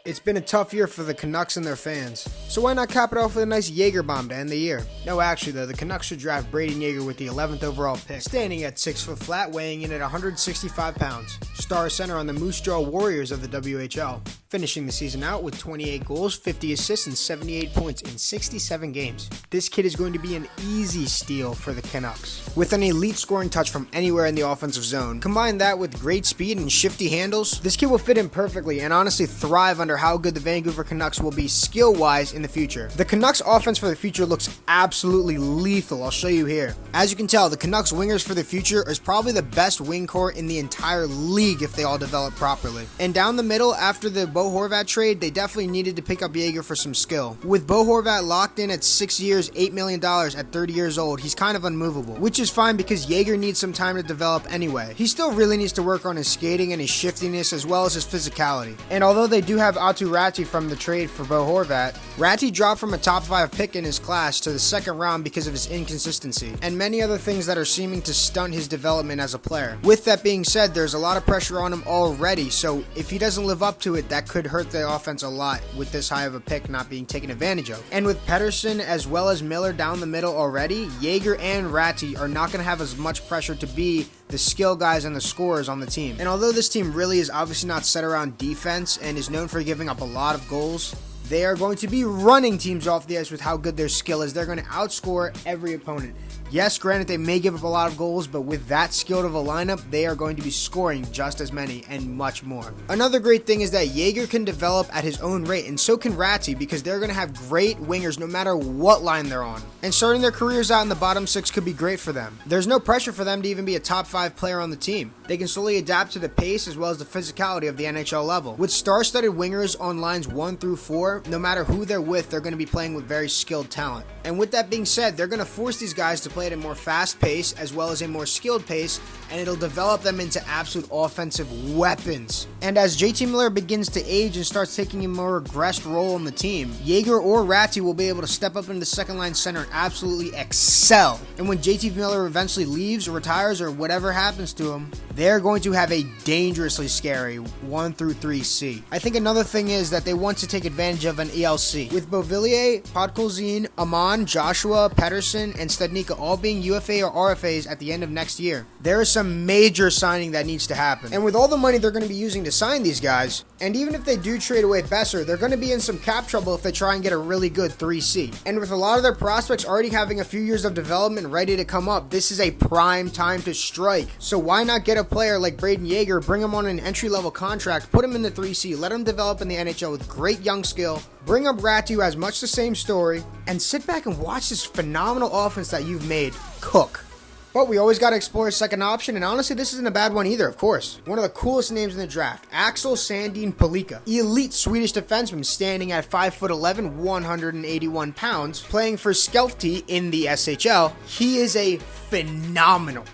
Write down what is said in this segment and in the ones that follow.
It's been a tough year for the Canucks and their fans, so why not cap it off with a nice Jaeger bomb to end the year? No, actually though, the Canucks should draft Brayden Yager with the 11th overall pick, standing at 6 foot flat, weighing in at 165 pounds. Star center on the Moose Jaw Warriors of the WHL, finishing the season out with 28 goals, 50 assists, and 78 points in 67 games. This kid is going to be an easy steal for the Canucks. With an elite scoring touch from anywhere in the offensive zone, combine that with great speed and shifty handles, this kid will fit in perfectly and honestly thrive under how good the Vancouver Canucks will be skill-wise in the future. The Canucks offense for the future looks absolutely lethal. I'll show you here. As you can tell, the Canucks wingers for the future is probably the best wing core in the entire league if they all develop properly. And down the middle, after the Bo Horvat trade, they definitely needed to pick up Jaeger for some skill. With Bo Horvat locked in at 6 years, $8 million at 30 years old, he's kind of unmovable, which is fine because Jaeger needs some time to develop anyway. He still really needs to work on his skating and his shiftiness as well as his physicality. And although they do have Atu Ratti from the trade for Bo Horvat, Ratti dropped from a top 5 pick in his class to the second round because of his inconsistency and many other things that are seeming to stunt his development as a player. With that being said, there's a lot of pressure on him already, so if he doesn't live up to it, that could hurt the offense a lot with this high of a pick not being taken advantage of. And with Pedersen as well as Miller down the middle already, Jaeger and Ratti are not going to have as much pressure to be the skill guys and the scorers on the team. And although this team really is obviously not set around defense and is known for giving up a lot of goals, they are going to be running teams off the ice with how good their skill is. They're going to outscore every opponent. Yes, granted, they may give up a lot of goals, but with that skilled of a lineup, they are going to be scoring just as many and much more. Another great thing is that Jaeger can develop at his own rate, and so can Ratti, because they're going to have great wingers no matter what line they're on. And starting their careers out in the bottom 6 could be great for them. There's no pressure for them to even be a top 5 player on the team. They can slowly adapt to the pace as well as the physicality of the NHL level. With star-studded wingers on lines 1 through 4, no matter who they're with, they're going to be playing with very skilled talent. And with that being said, they're going to force these guys to play at a more fast pace as well as a more skilled pace, and it'll develop them into absolute offensive weapons. And as JT Miller begins to age and starts taking a more regressed role on the team, Jaeger or Ratti will be able to step up into the second line center and absolutely excel. And when JT Miller eventually leaves or retires or whatever happens to him, they're going to have a dangerously scary 1 through 3C. I think another thing is that they want to take advantage of an ELC. With Beauvillier, Podkolzin, Amon, Joshua, Pedersen, and Stadnicka all being UFA or RFAs at the end of next year, there is some major signing that needs to happen. And with all the money they're going to be using to sign these guys, and even if they do trade away Besser, they're going to be in some cap trouble if they try and get a really good 3C. And with a lot of their prospects already having a few years of development ready to come up, this is a prime time to strike. So why not get a player like Brayden Yager, bring him on an entry-level contract, put him in the 3C, let him develop in the NHL with great young skill, bring up Ratti, who has much the same story, and sit back and watch this phenomenal offense that you've made cook. But we always got to explore a second option, and honestly, this isn't a bad one either, of course. One of the coolest names in the draft, Axel Sandin Pellikka. Elite Swedish defenseman standing at 5'11", 181 pounds, playing for Skellefteå in the SHL. He is a phenomenal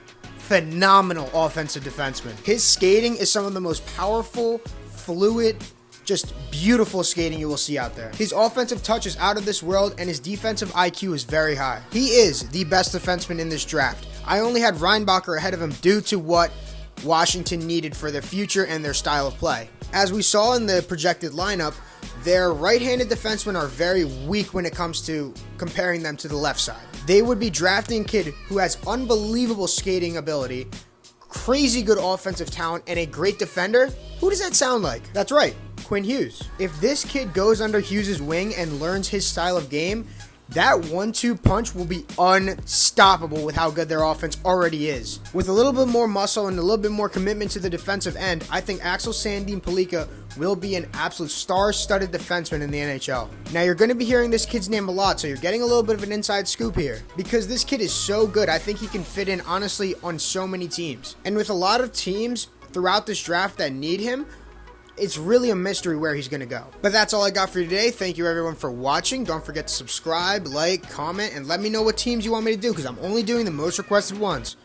offensive defenseman. His skating is some of the most powerful, fluid, just beautiful skating you will see out there. His offensive touch is out of this world, and his defensive IQ is very high. He is the best defenseman in this draft. I only had Reinbacher ahead of him due to what Washington needed for their future and their style of play. As we saw in the projected lineup, their right-handed defensemen are very weak when it comes to comparing them to the left side. They would be drafting a kid who has unbelievable skating ability, crazy good offensive talent, and a great defender. Who does that sound like? That's right, Quinn Hughes. If this kid goes under Hughes' wing and learns his style of game, that 1-2 punch will be unstoppable with how good their offense already is. With a little bit more muscle and a little bit more commitment to the defensive end, I think Axel Sandin Pellikka will be an absolute star-studded defenseman in the NHL. Now, you're going to be hearing this kid's name a lot, so you're getting a little bit of an inside scoop here. Because this kid is so good, I think he can fit in, honestly, on so many teams. And with a lot of teams throughout this draft that need him, it's really a mystery where he's going to go. But that's all I got for you today. Thank you everyone for watching. Don't forget to subscribe, like, comment, and let me know what teams you want me to do, because I'm only doing the most requested ones.